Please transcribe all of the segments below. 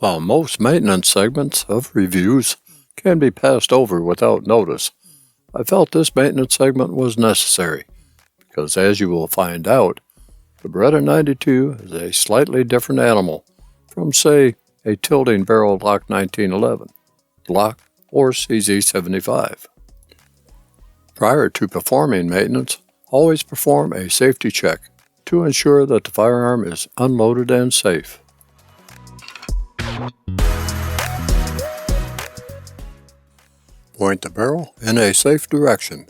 While most maintenance segments of reviews can be passed over without notice, I felt this maintenance segment was necessary because, as you will find out, the Beretta 92 is a slightly different animal from, say, a tilting barrel Glock 1911, Glock, or CZ75. Prior to performing maintenance, always perform a safety check to ensure that the firearm is unloaded and safe. Point the barrel in a safe direction.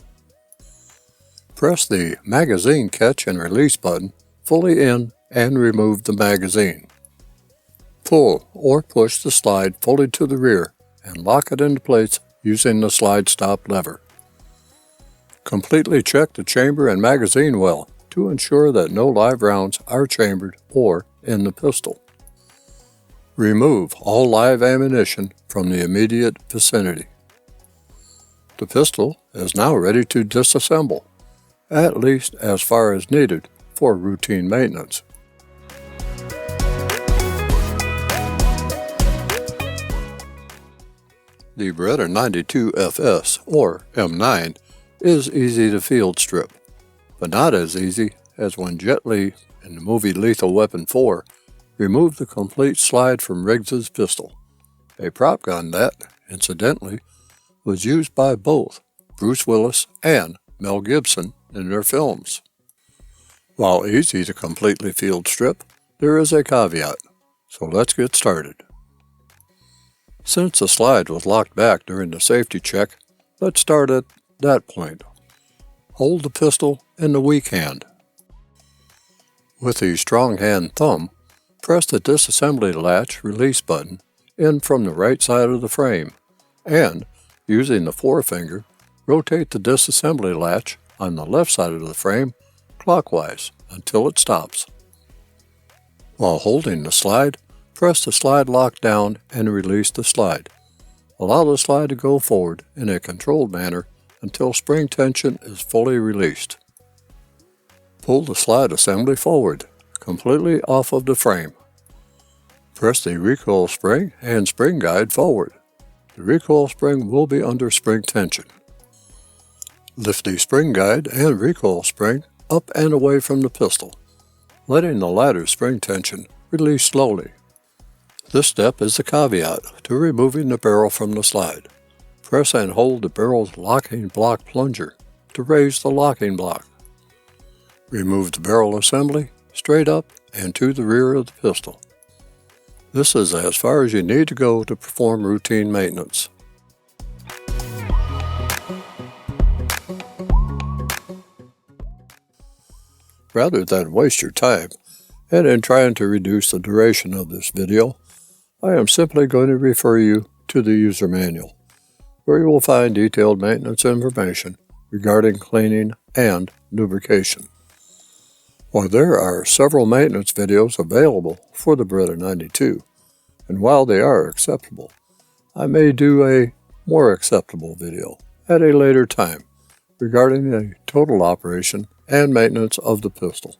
Press the magazine catch and release button fully in and remove the magazine. Pull or push the slide fully to the rear and lock it into place using the slide stop lever. Completely check the chamber and magazine well to ensure that no live rounds are chambered or in the pistol. Remove all live ammunition from the immediate vicinity. The pistol is now ready to disassemble, at least as far as needed for routine maintenance. The Beretta 92FS, or M9, is easy to field strip, but not as easy as when Jet Li in the movie Lethal Weapon 4 removed the complete slide from Riggs's pistol, a prop gun that, incidentally, was used by both Bruce Willis and Mel Gibson in their films. While easy to completely field strip, there is a caveat, so let's get started. Since the slide was locked back during the safety check, let's start at that point. Hold the pistol in the weak hand. With the strong hand thumb, press the disassembly latch release button in from the right side of the frame, and, using the forefinger, rotate the disassembly latch on the left side of the frame clockwise until it stops. While holding the slide, press the slide lock down and release the slide. Allow the slide to go forward in a controlled manner until spring tension is fully released. Pull the slide assembly forward, completely off of the frame. Press the recoil spring and spring guide forward. The recoil spring will be under spring tension. Lift the spring guide and recoil spring up and away from the pistol, letting the latter's spring tension release slowly. This step is the caveat to removing the barrel from the slide. Press and hold the barrel's locking block plunger to raise the locking block. Remove the barrel assembly straight up and to the rear of the pistol. This is as far as you need to go to perform routine maintenance. Rather than waste your time, and in trying to reduce the duration of this video, I am simply going to refer you to the user manual, where you will find detailed maintenance information regarding cleaning and lubrication. While there are several maintenance videos available for the Beretta 92, and while they are acceptable, I may do a more acceptable video at a later time regarding the total operation and maintenance of the pistol.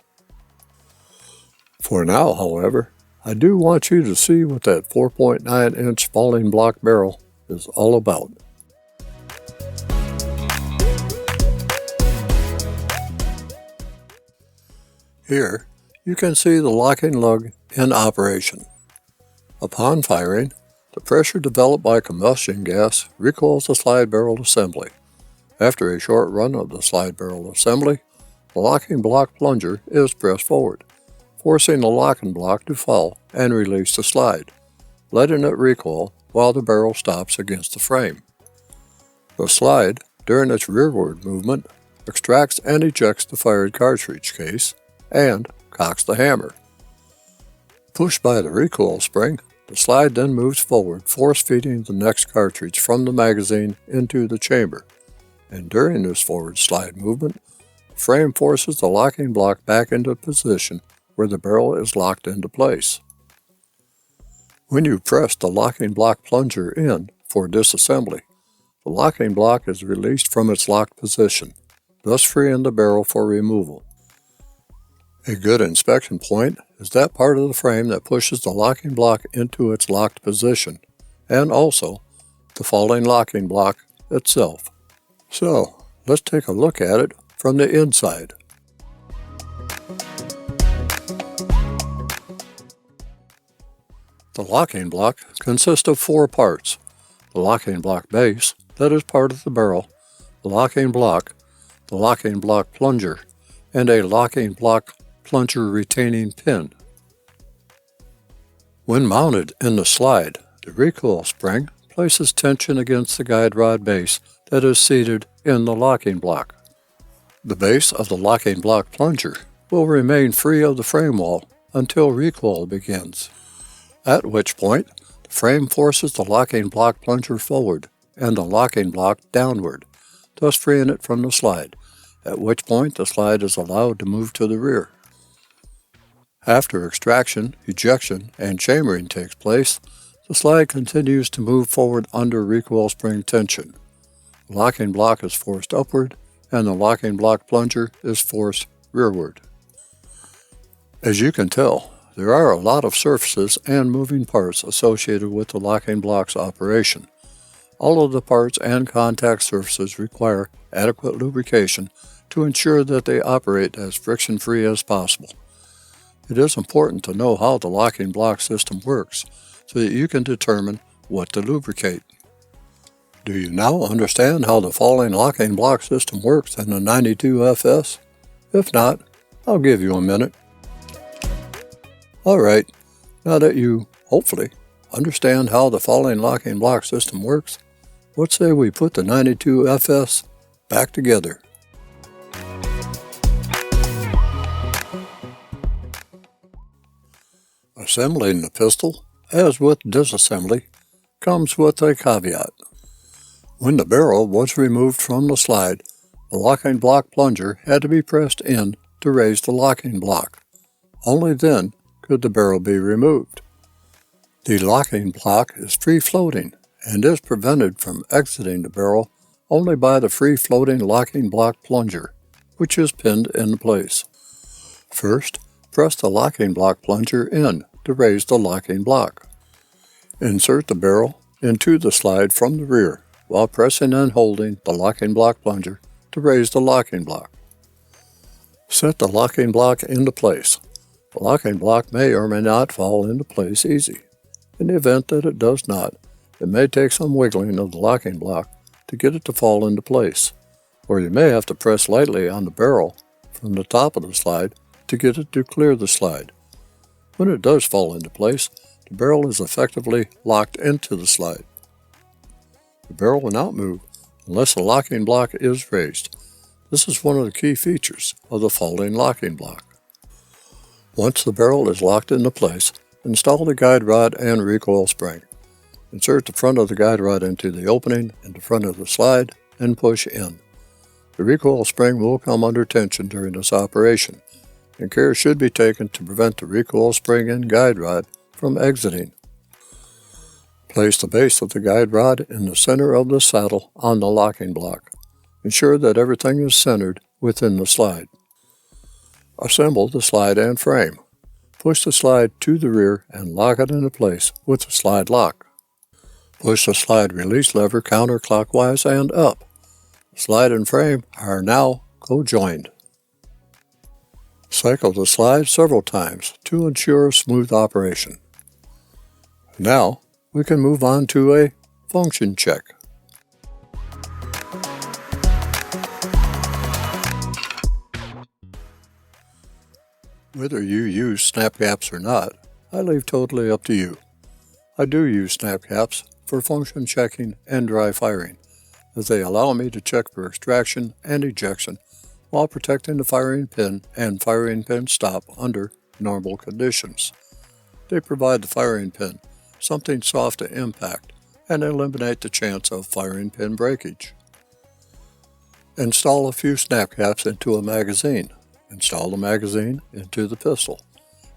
For now, however, I do want you to see what that 4.9-inch falling block barrel is all about. Here, you can see the locking lug in operation. Upon firing, the pressure developed by combustion gas recoils the slide barrel assembly. After a short run of the slide barrel assembly, the locking block plunger is pressed forward, forcing the locking block to fall and release the slide, letting it recoil while the barrel stops against the frame. The slide, during its rearward movement, extracts and ejects the fired cartridge case and cocks the hammer. Pushed by the recoil spring, the slide then moves forward, force-feeding the next cartridge from the magazine into the chamber, and during this forward slide movement, the frame forces the locking block back into position where the barrel is locked into place. When you press the locking block plunger in for disassembly, the locking block is released from its locked position, thus freeing the barrel for removal. A good inspection point is that part of the frame that pushes the locking block into its locked position, and also the falling locking block itself. So, let's take a look at it from the inside. The locking block consists of 4 parts: the locking block base, that is part of the barrel, the locking block plunger, and a locking block plunger retaining pin. When mounted in the slide, the recoil spring places tension against the guide rod base that is seated in the locking block. The base of the locking block plunger will remain free of the frame wall until recoil begins, at which point the frame forces the locking block plunger forward and the locking block downward, thus freeing it from the slide, at which point the slide is allowed to move to the rear. After extraction, ejection, and chambering takes place, the slide continues to move forward under recoil spring tension. The locking block is forced upward, and the locking block plunger is forced rearward. As you can tell, there are a lot of surfaces and moving parts associated with the locking block's operation. All of the parts and contact surfaces require adequate lubrication to ensure that they operate as friction-free as possible. It is important to know how the locking block system works so that you can determine what to lubricate. Do you now understand how the falling locking block system works in the 92FS? If not, I'll give you a minute. Alright, now that you, hopefully, understand how the falling locking block system works, let's say we put the 92FS back together. Assembling the pistol, as with disassembly, comes with a caveat. When the barrel was removed from the slide, the locking block plunger had to be pressed in to raise the locking block. Only then could the barrel be removed. The locking block is free-floating and is prevented from exiting the barrel only by the free-floating locking block plunger, which is pinned in place. First, press the locking block plunger in to raise the locking block. Insert the barrel into the slide from the rear while pressing and holding the locking block plunger to raise the locking block. Set the locking block into place. The locking block may or may not fall into place easy. In the event that it does not, it may take some wiggling of the locking block to get it to fall into place, or you may have to press lightly on the barrel from the top of the slide to get it to clear the slide. When it does fall into place, the barrel is effectively locked into the slide. The barrel will not move unless the locking block is raised. This is one of the key features of the falling locking block. Once the barrel is locked into place, install the guide rod and recoil spring. Insert the front of the guide rod into the opening in the front of the slide and push in. The recoil spring will come under tension during this operation, and care should be taken to prevent the recoil spring and guide rod from exiting. Place the base of the guide rod in the center of the saddle on the locking block. Ensure that everything is centered within the slide. Assemble the slide and frame. Push the slide to the rear and lock it into place with the slide lock. Push the slide release lever counterclockwise and up. The slide and frame are now co-joined. Cycle the slide several times to ensure smooth operation. Now, we can move on to a function check. Whether you use snap caps or not, I leave totally up to you. I do use snap caps for function checking and dry firing, as they allow me to check for extraction and ejection while protecting the firing pin and firing pin stop under normal conditions. They provide the firing pin something soft to impact and eliminate the chance of firing pin breakage. Install a few snap caps into a magazine. Install the magazine into the pistol,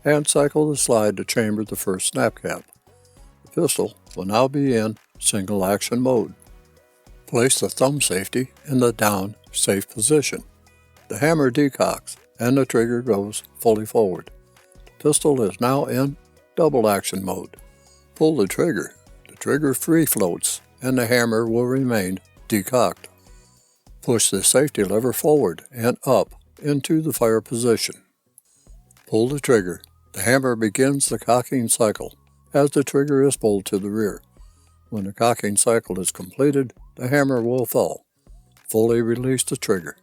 and cycle the slide to chamber the first snap cap. The pistol will now be in single action mode. Place the thumb safety in the down safe position. The hammer decocks and the trigger goes fully forward. The pistol is now in double action mode. Pull the trigger free floats, and the hammer will remain decocked. Push the safety lever forward and up into the fire position. Pull the trigger. The hammer begins the cocking cycle as the trigger is pulled to the rear. When the cocking cycle is completed, the hammer will fall. Fully release the trigger.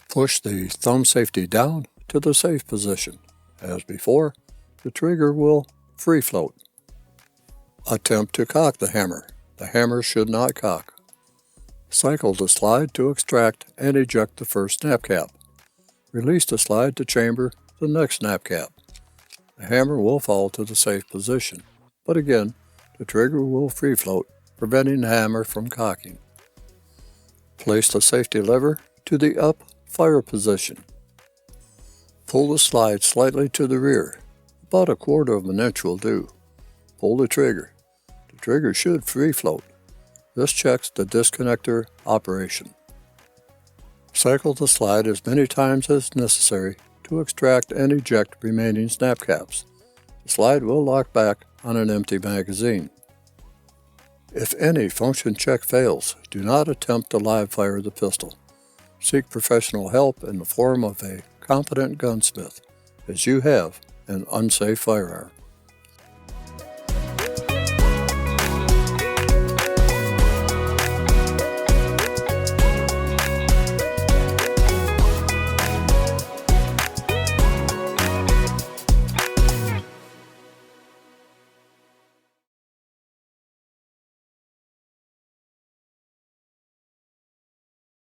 Push the thumb safety down to the safe position. As before, the trigger will free float. Attempt to cock the hammer. The hammer should not cock. Cycle the slide to extract and eject the first snap cap. Release the slide to chamber the next snap cap. The hammer will fall to the safe position, but again, the trigger will free float, preventing the hammer from cocking. Place the safety lever to the up fire position. Pull the slide slightly to the rear, about 1/4 of an inch will do. Pull the trigger. The trigger should free float. This checks the disconnector operation. Cycle the slide as many times as necessary to extract and eject remaining snap caps. The slide will lock back on an empty magazine. If any function check fails, do not attempt to live fire the pistol. Seek professional help in the form of a competent gunsmith, as you have an unsafe firearm.